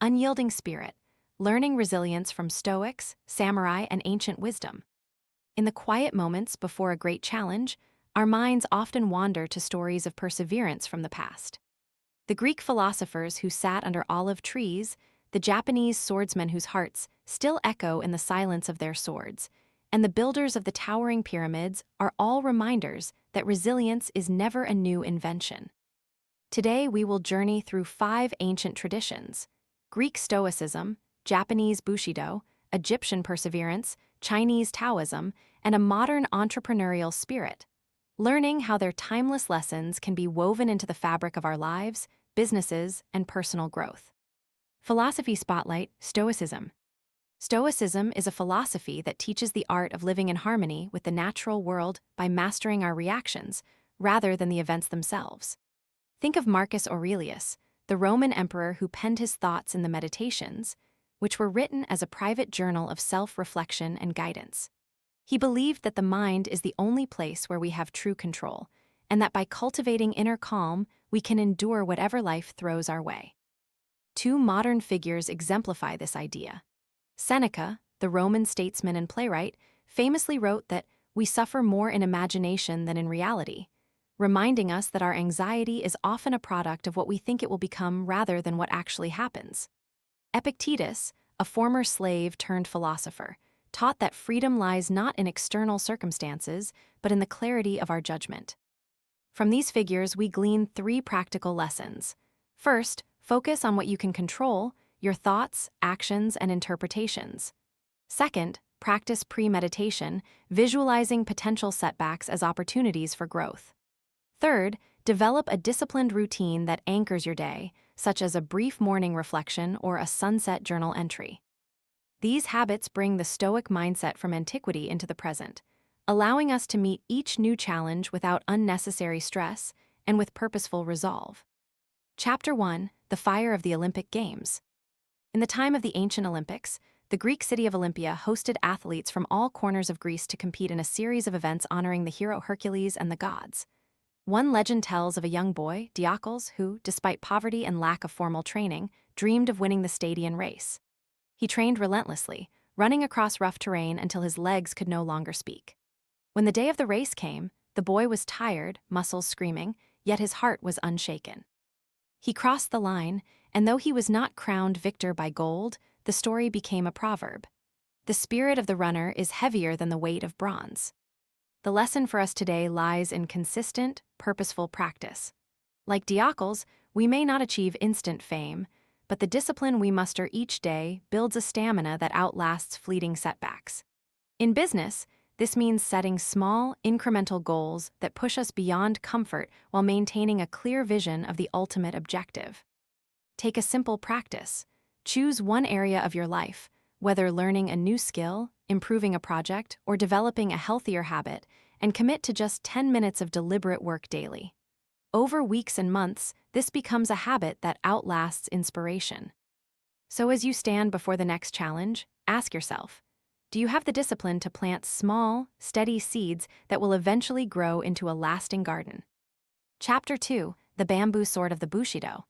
unyielding spirit, learning resilience from Stoics, samurai, and ancient wisdom. In the quiet moments before a great challenge, our minds often wander to stories of perseverance from the past. The Greek philosophers who sat under olive trees, the Japanese swordsmen whose hearts still echo in the silence of their swords, and the builders of the towering pyramids are all reminders that resilience is never a new invention. Today we will journey through 5 ancient traditions: Greek Stoicism, Japanese Bushido, Egyptian perseverance, Chinese Taoism, and a modern entrepreneurial spirit, learning how their timeless lessons can be woven into the fabric of our lives, businesses, and personal growth. Philosophy Spotlight: Stoicism. Stoicism is a philosophy that teaches the art of living in harmony with the natural world by mastering our reactions, rather than the events themselves. Think of Marcus Aurelius, the Roman emperor who penned his thoughts in the Meditations, which were written as a private journal of self-reflection and guidance. He believed that the mind is the only place where we have true control, and that by cultivating inner calm, we can endure whatever life throws our way. 2 modern figures exemplify this idea. Seneca, the Roman statesman and playwright, famously wrote that we suffer more in imagination than in reality, reminding us that our anxiety is often a product of what we think it will become rather than what actually happens. Epictetus, a former slave turned philosopher, taught that freedom lies not in external circumstances, but in the clarity of our judgment. From these figures, we glean 3 practical lessons. First, focus on what you can control: your thoughts, actions, and interpretations. Second, practice premeditation, visualizing potential setbacks as opportunities for growth. Third, develop a disciplined routine that anchors your day, such as a brief morning reflection or a sunset journal entry. These habits bring the Stoic mindset from antiquity into the present, allowing us to meet each new challenge without unnecessary stress and with purposeful resolve. Chapter 1: The Fire of the Olympic Games. In the time of the ancient Olympics, the Greek city of Olympia hosted athletes from all corners of Greece to compete in a series of events honoring the hero Hercules and the gods. One legend tells of a young boy, Diocles, who, despite poverty and lack of formal training, dreamed of winning the Stadian race. He trained relentlessly, running across rough terrain until his legs could no longer speak. When the day of the race came, the boy was tired, muscles screaming, yet his heart was unshaken. He crossed the line, and though he was not crowned victor by gold, the story became a proverb. The spirit of the runner is heavier than the weight of bronze. The lesson for us today lies in consistent, purposeful practice. Like Diocles, we may not achieve instant fame, but the discipline we muster each day builds a stamina that outlasts fleeting setbacks. In business, this means setting small, incremental goals that push us beyond comfort while maintaining a clear vision of the ultimate objective. Take a simple practice. Choose one area of your life, whether learning a new skill, improving a project, or developing a healthier habit, and commit to just 10 minutes of deliberate work daily. Over weeks and months, this becomes a habit that outlasts inspiration. So as you stand before the next challenge, ask yourself, do you have the discipline to plant small, steady seeds that will eventually grow into a lasting garden? Chapter 2: The Bamboo Sword of the Bushido.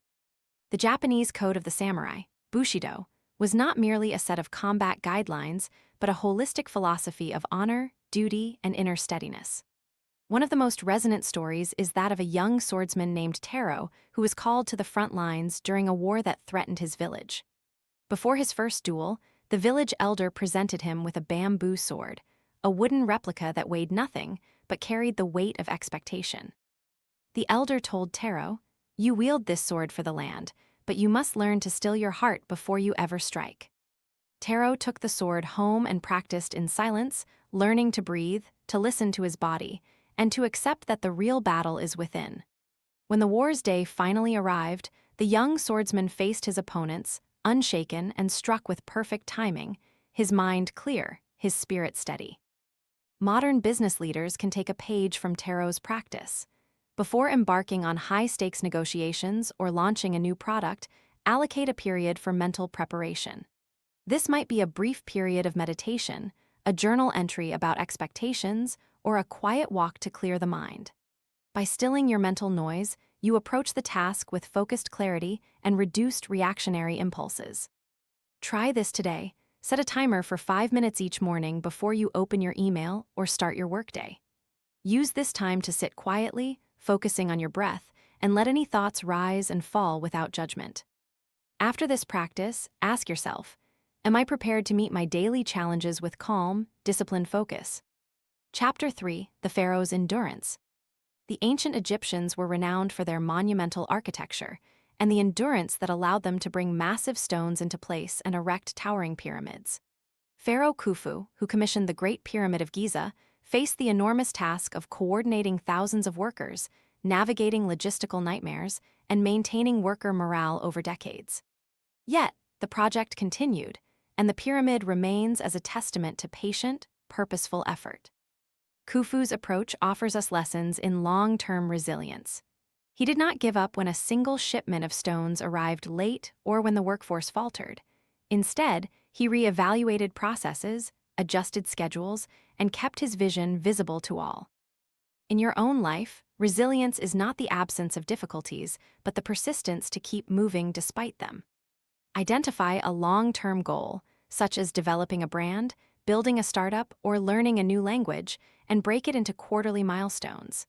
The Japanese code of the samurai, Bushido, was not merely a set of combat guidelines, but a holistic philosophy of honor, duty, and inner steadiness. One of the most resonant stories is that of a young swordsman named Taro, who was called to the front lines during a war that threatened his village. Before his first duel, the village elder presented him with a bamboo sword, a wooden replica that weighed nothing but carried the weight of expectation. The elder told Taro, "You wield this sword for the land, but you must learn to still your heart before you ever strike." Taro took the sword home and practiced in silence, learning to breathe, to listen to his body, and to accept that the real battle is within. When the war's day finally arrived, the young swordsman faced his opponents, unshaken and struck with perfect timing, his mind clear, his spirit steady. Modern business leaders can take a page from Taro's practice. Before embarking on high-stakes negotiations or launching a new product, allocate a period for mental preparation. This might be a brief period of meditation, a journal entry about expectations, or a quiet walk to clear the mind. By stilling your mental noise, you approach the task with focused clarity and reduced reactionary impulses. Try this today. Set a timer for 5 minutes each morning before you open your email or start your workday. Use this time to sit quietly, focusing on your breath, and let any thoughts rise and fall without judgment. After this practice, ask yourself, am I prepared to meet my daily challenges with calm, disciplined focus? Chapter 3: The Pharaoh's Endurance. The ancient Egyptians were renowned for their monumental architecture and the endurance that allowed them to bring massive stones into place and erect towering pyramids. Pharaoh Khufu, who commissioned the Great Pyramid of Giza, faced the enormous task of coordinating thousands of workers, navigating logistical nightmares, and maintaining worker morale over decades. Yet, the project continued, and the pyramid remains as a testament to patient, purposeful effort. Khufu's approach offers us lessons in long-term resilience. He did not give up when a single shipment of stones arrived late or when the workforce faltered. Instead, he re-evaluated processes, adjusted schedules, and kept his vision visible to all. In your own life, resilience is not the absence of difficulties, but the persistence to keep moving despite them. Identify a long-term goal, such as developing a brand, building a startup, or learning a new language, and break it into quarterly milestones.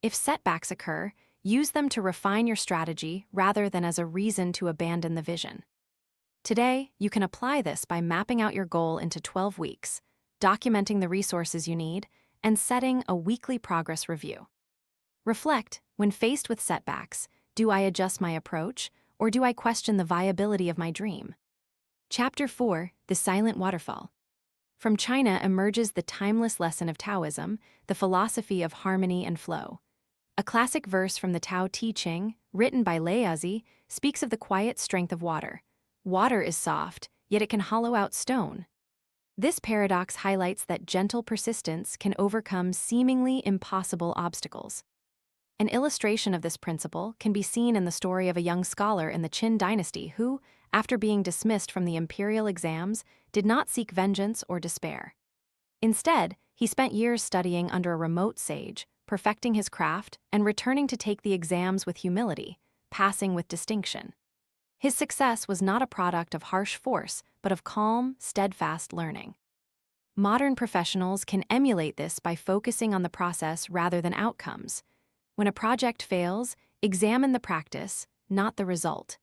If setbacks occur, use them to refine your strategy rather than as a reason to abandon the vision. Today, you can apply this by mapping out your goal into 12 weeks, documenting the resources you need, and setting a weekly progress review. Reflect, when faced with setbacks, do I adjust my approach, or do I question the viability of my dream? Chapter 4: The Silent Waterfall. From China emerges the timeless lesson of Taoism, the philosophy of harmony and flow. A classic verse from the Tao Te Ching, written by Laozi, speaks of the quiet strength of water. Water is soft, yet it can hollow out stone. This paradox highlights that gentle persistence can overcome seemingly impossible obstacles. An illustration of this principle can be seen in the story of a young scholar in the Qin dynasty who, after being dismissed from the imperial exams, did not seek vengeance or despair. Instead, he spent years studying under a remote sage, perfecting his craft, and returning to take the exams with humility, passing with distinction. His success was not a product of harsh force, but of calm, steadfast learning. Modern professionals can emulate this by focusing on the process rather than outcomes. When a project fails, examine the practice, not the result.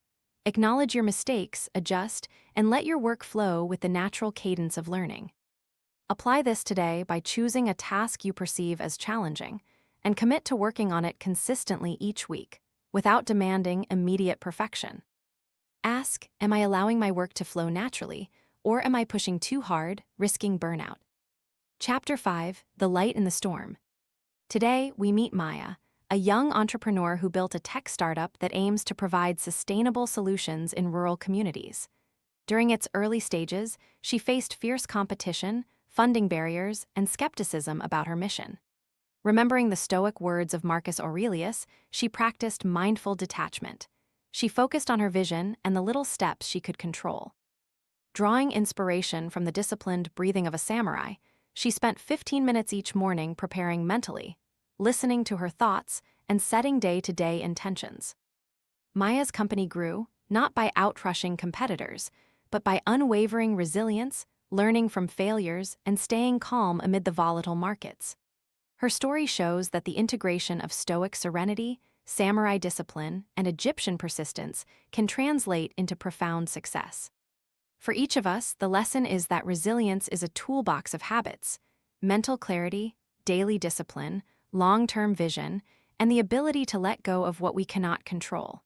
Acknowledge your mistakes, adjust, and let your work flow with the natural cadence of learning. Apply this today by choosing a task you perceive as challenging, and commit to working on it consistently each week, without demanding immediate perfection. Ask, am I allowing my work to flow naturally, or am I pushing too hard, risking burnout? Chapter 5: The Light in the Storm. Today, we meet Maya, a young entrepreneur who built a tech startup that aims to provide sustainable solutions in rural communities. During its early stages, she faced fierce competition, funding barriers, and skepticism about her mission. Remembering the Stoic words of Marcus Aurelius, she practiced mindful detachment. She focused on her vision and the little steps she could control. Drawing inspiration from the disciplined breathing of a samurai, she spent 15 minutes each morning preparing mentally, listening to her thoughts, and setting day-to-day intentions. Maya's company grew, not by outrushing competitors, but by unwavering resilience, learning from failures, and staying calm amid the volatile markets. Her story shows that the integration of Stoic serenity, samurai discipline, and Egyptian persistence can translate into profound success. For each of us, the lesson is that resilience is a toolbox of habits: mental clarity, daily discipline, long-term vision, and the ability to let go of what we cannot control.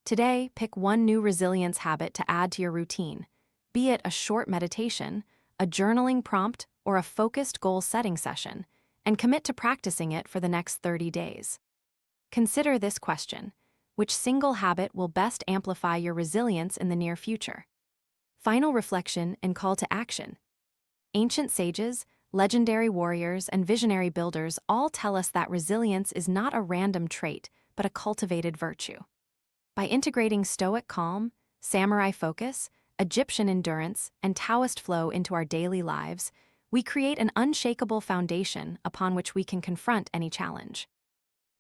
Today, pick one new resilience habit to add to your routine, be it a short meditation, a journaling prompt, or a focused goal-setting session, and commit to practicing it for the next 30 days. Consider this question: which single habit will best amplify your resilience in the near future? Final reflection and call to action. Ancient sages, legendary warriors, and visionary builders all tell us that resilience is not a random trait, but a cultivated virtue. By integrating Stoic calm, samurai focus, Egyptian endurance, and Taoist flow into our daily lives, we create an unshakable foundation upon which we can confront any challenge.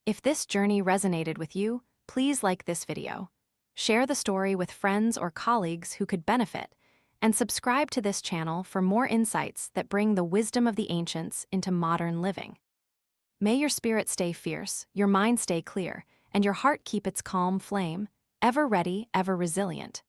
If this journey resonated with you, please like this video. Share the story with friends or colleagues who could benefit, and subscribe to this channel for more insights that bring the wisdom of the ancients into modern living. May your spirit stay fierce, your mind stay clear, and your heart keep its calm flame, ever ready, ever resilient.